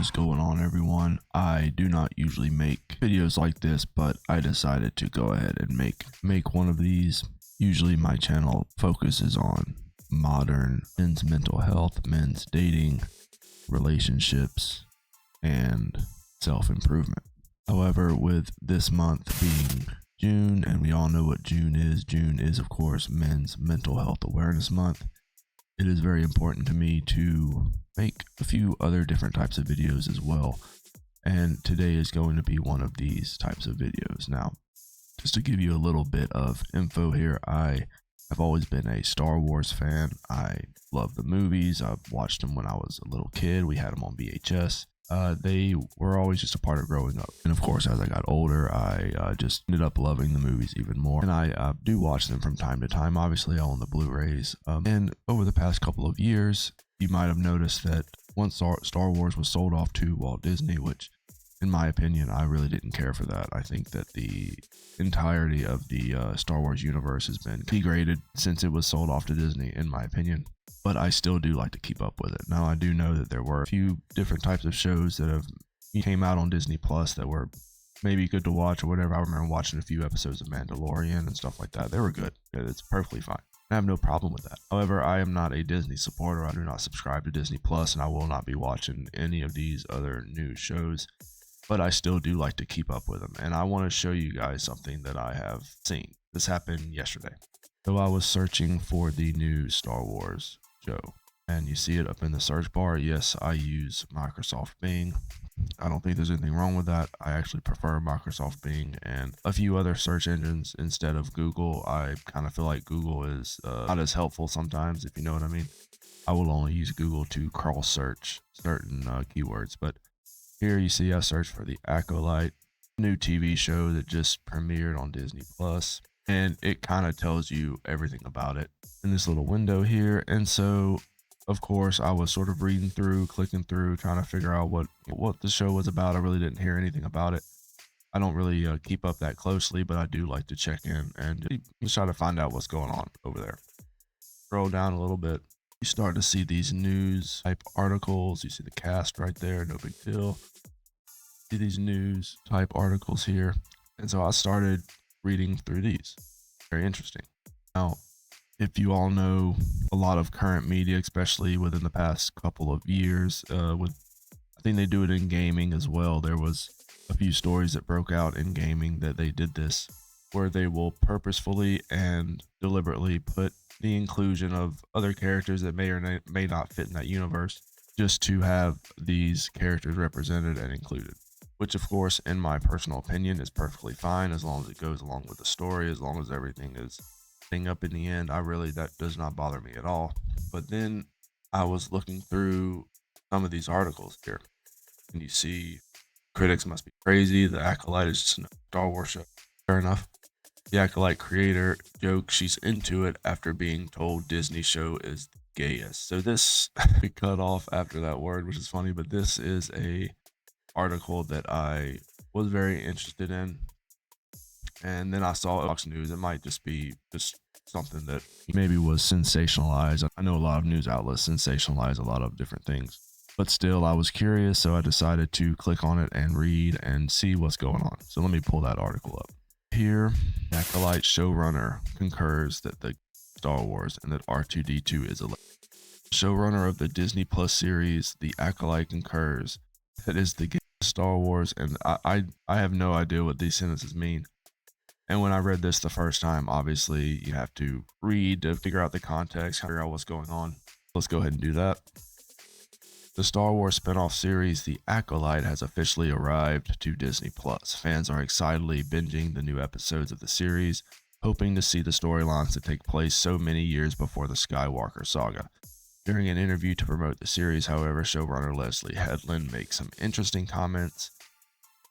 is going on, everyone? I do not usually make videos like this, but I decided to go ahead and make one of these. Usually my channel focuses on modern men's mental health, men's dating, relationships, and self-improvement. However, with this month being June, and we all know what June is of course Men's Mental Health Awareness Month. It is very important to me to make a few other different types of videos as well, and today is going to be one of these types of videos. Now, just to give you a little bit of info here, I have always been a Star Wars fan. I love the movies. I've watched them when I was a little kid. We had them on VHS. They were always just a part of growing up. And of course, as I got older, I just ended up loving the movies even more. And I do watch them from time to time. Obviously, I own the Blu-rays. And over the past couple of years, you might have noticed that once Star Wars was sold off to Walt Disney, which in my opinion, I really didn't care for that. I think that the entirety of the Star Wars universe has been degraded since it was sold off to Disney, in my opinion. But I still do like to keep up with it. Now, I do know that there were a few different types of shows that have came out on Disney Plus that were maybe good to watch or whatever. I remember watching a few episodes of Mandalorian and stuff like that. They were good. It's perfectly fine. I have no problem with that. However, I am not a Disney supporter. I do not subscribe to Disney Plus, and I will not be watching any of these other new shows. But I still do like to keep up with them. And I want to show you guys something that I have seen. This happened yesterday. So I was searching for the new Star Wars show, and you see it up in the search bar. Yes, I use Microsoft Bing. I don't think there's anything wrong with that. I actually prefer Microsoft Bing and a few other search engines instead of Google. I kind of feel like Google is not as helpful sometimes, if you know what I mean. I will only use Google to cross search certain keywords. But here you see I searched for The Acolyte, new TV show that just premiered on Disney Plus, and it kind of tells you everything about it in this little window here. And so, of course, I was sort of reading through, clicking through, trying to figure out what the show was about. I really didn't hear anything about it. I don't really keep up that closely, but I do like to check in and just try to find out what's going on over there. Scroll down a little bit. You start to see these news type articles. You see the cast right there, no big deal. See these news type articles here. And so I started reading through these. Very interesting. Now, if you all know a lot of current media, especially within the past couple of years, I think they do it in gaming as well. There was a few stories that broke out in gaming that they did this, where they will purposefully and deliberately put the inclusion of other characters that may or may not fit in that universe, just to have these characters represented and included. Which, of course, in my personal opinion, is perfectly fine as long as it goes along with the story, as long as everything is thing up in the end. That does not bother me at all. But then I was looking through some of these articles here, and you see critics must be crazy. The Acolyte is just a Star Wars show. Fair enough. The Acolyte creator jokes she's into it after being told Disney show is the gayest. So this cut off after that word, which is funny, but this is a article that I was very interested in, and then I saw Fox News. It might just be something that maybe was sensationalized. I know a lot of news outlets sensationalize a lot of different things, but still I was curious, so I decided to click on it and read and see what's going on. So let me pull that article up here. Acolyte showrunner concurs that the Star Wars and that R2-D2 is a showrunner of the Disney Plus series. The Acolyte concurs that is the Star Wars, and I have no idea what these sentences mean. And when I read this the first time, obviously you have to read to figure out the context, figure out what's going on. Let's go ahead and do that. The Star Wars spinoff series The Acolyte has officially arrived to Disney Plus. Fans are excitedly binging the new episodes of the series, hoping to see the storylines that take place so many years before the Skywalker saga. During an interview to promote the series, however, showrunner Leslie Headland makes some interesting comments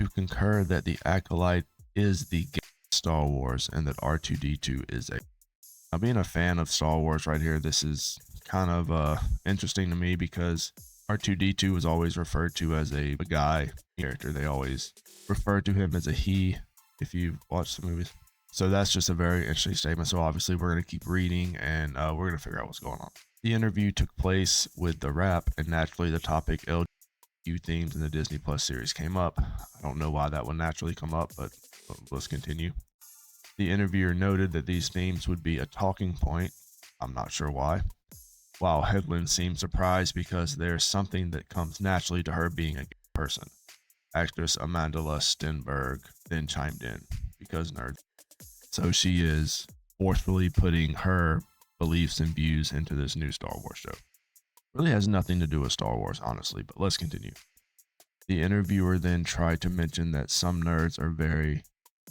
to concur that The Acolyte is the gay Star Wars and that R2-D2 is a... Now, being a fan of Star Wars right here, this is kind of interesting to me because R2-D2 was always referred to as a guy character. They always refer to him as a he if you've watched the movies. So that's just a very interesting statement. So obviously we're going to keep reading and we're going to figure out what's going on. The interview took place with the Wrap, and naturally the topic few themes in the Disney Plus series came up. I don't know why that would naturally come up, but let's continue. The interviewer noted that these themes would be a talking point. I'm not sure why. While Hedlund seemed surprised because there's something that comes naturally to her being a gay person. Actress Amanda Stenberg then chimed in, because nerds. So she is forcefully putting her beliefs and views into this new Star Wars show. Really has nothing to do with Star Wars, honestly, but let's continue. The interviewer then tried to mention that some nerds are very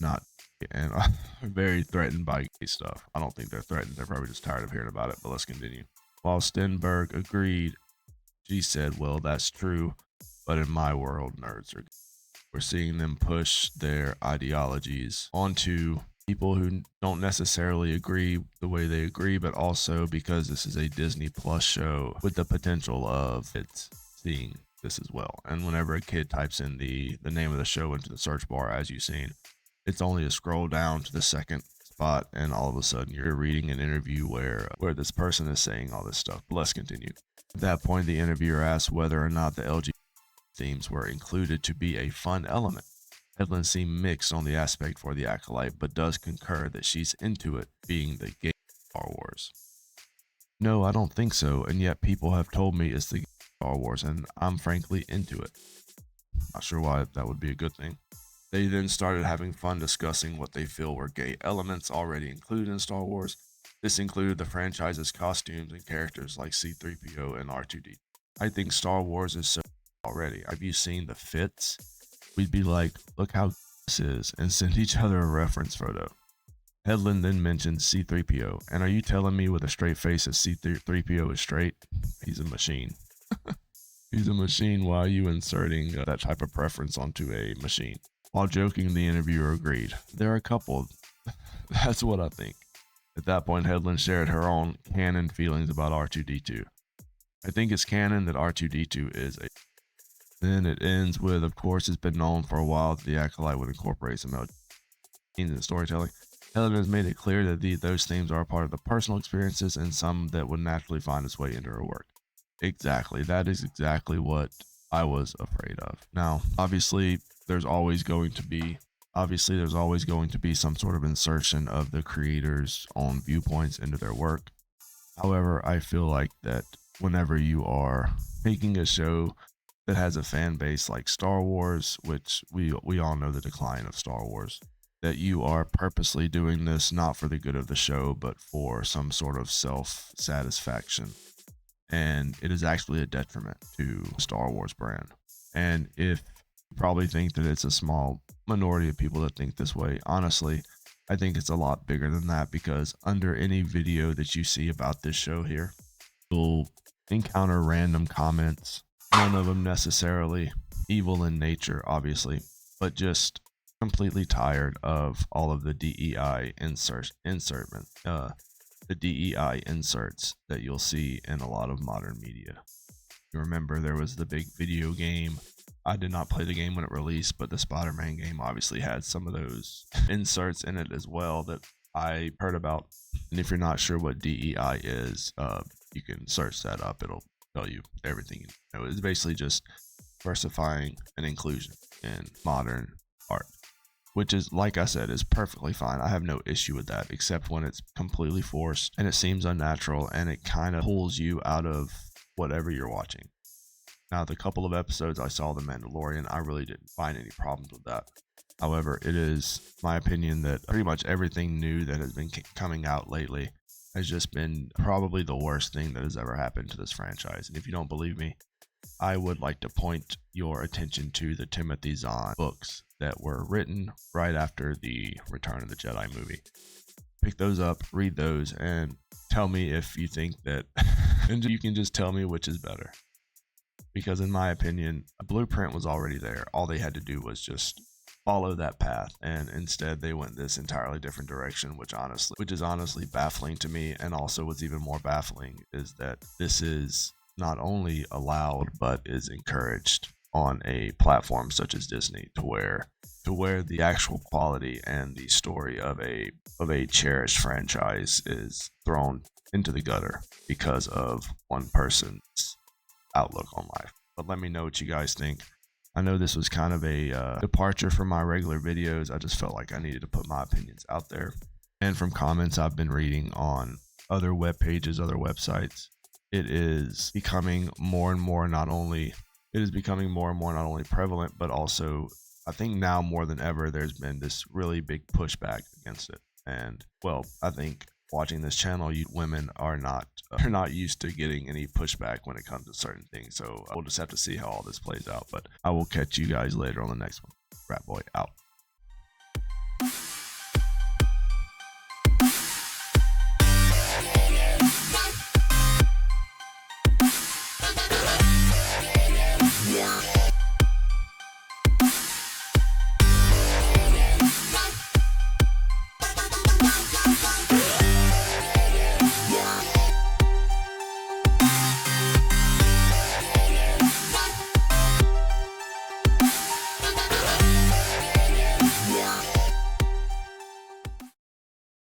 not and are very threatened by gay stuff. I don't think they're threatened. They're probably just tired of hearing about it, but let's continue. While Stenberg agreed, she said, well, that's true, but in my world, nerds are gay. We're seeing them push their ideologies onto people who don't necessarily agree the way they agree, but also because this is a Disney Plus show with the potential of it's seeing this as well. And whenever a kid types in the name of the show into the search bar, as you've seen, it's only a scroll down to the second spot, and all of a sudden you're reading an interview where this person is saying all this stuff. But let's continue. At that point, the interviewer asked whether or not the LGBT themes were included to be a fun element. Hedlund seemed mixed on the aspect for the acolyte, but does concur that she's into it being the gay Star Wars. No, I don't think so, and yet people have told me it's the gay Star Wars, and I'm frankly into it. Not sure why that would be a good thing. They then started having fun discussing what they feel were gay elements already included in Star Wars. This included the franchise's costumes and characters like C-3PO and R2-D2. I think Star Wars is so already. Have you seen the fits? We'd be like, look how this is, and send each other a reference photo. Hedlund then mentioned C-3PO, and are you telling me with a straight face that C-3PO is straight? He's a machine. He's a machine. Why are you inserting that type of preference onto a machine? While joking, the interviewer agreed. They're a couple. That's what I think. At that point, Hedlund shared her own canon feelings about R2-D2. I think it's canon that R2-D2 is a... Then it ends with, of course, it's been known for a while that the acolyte would incorporate some LGBT in the storytelling. Hedlund has made it clear that those themes are a part of the personal experiences and some that would naturally find its way into her work. Exactly. That is exactly what I was afraid of. Now, obviously, there's always going to be some sort of insertion of the creator's own viewpoints into their work. However, I feel like that whenever you are making a show that has a fan base like Star Wars, which we all know the decline of Star Wars, that you are purposely doing this not for the good of the show, but for some sort of self-satisfaction. And it is actually a detriment to Star Wars brand. And if you probably think that it's a small minority of people that think this way, honestly, I think it's a lot bigger than that, because under any video that you see about this show here, you'll encounter random comments, none of them necessarily evil in nature, obviously, but just completely tired of all of the DEI inserts that you'll see in a lot of modern media. You remember there was the big video game. I did not play the game when it released, but the Spider-Man game obviously had some of those inserts in it as well that I heard about. And if you're not sure what DEI is, you can search that up. It'll tell you everything. It's basically just diversifying and inclusion in modern art, which is, like I said, is perfectly fine. I have no issue with that, except when it's completely forced and it seems unnatural and it kind of pulls you out of whatever you're watching. Now, the couple of episodes I saw The Mandalorian, I really didn't find any problems with that. However, it is my opinion that pretty much everything new that has been coming out lately has just been probably the worst thing that has ever happened to this franchise. And if you don't believe me, I would like to point your attention to the Timothy Zahn books that were written right after the Return of the Jedi movie. Pick those up, read those, and tell me if you think that, and you can just tell me which is better. Because in my opinion, a blueprint was already there. All they had to do was just follow that path, and instead they went this entirely different direction, which is honestly baffling to me. And also what's even more baffling is that this is not only allowed but is encouraged on a platform such as Disney, to where the actual quality and the story of a cherished franchise is thrown into the gutter because of one person's outlook on life. but let me know what you guys think. I know this was kind of a departure from my regular videos. I just felt like I needed to put my opinions out there. And from comments I've been reading on other web pages, other websites, it is becoming more and more not only prevalent, but also I think now more than ever there's been this really big pushback against it. And well, I think watching this channel, you women are not used to getting any pushback when it comes to certain things. So we'll just have to see how all this plays out. But I will catch you guys later on the next one. Rat Boy out.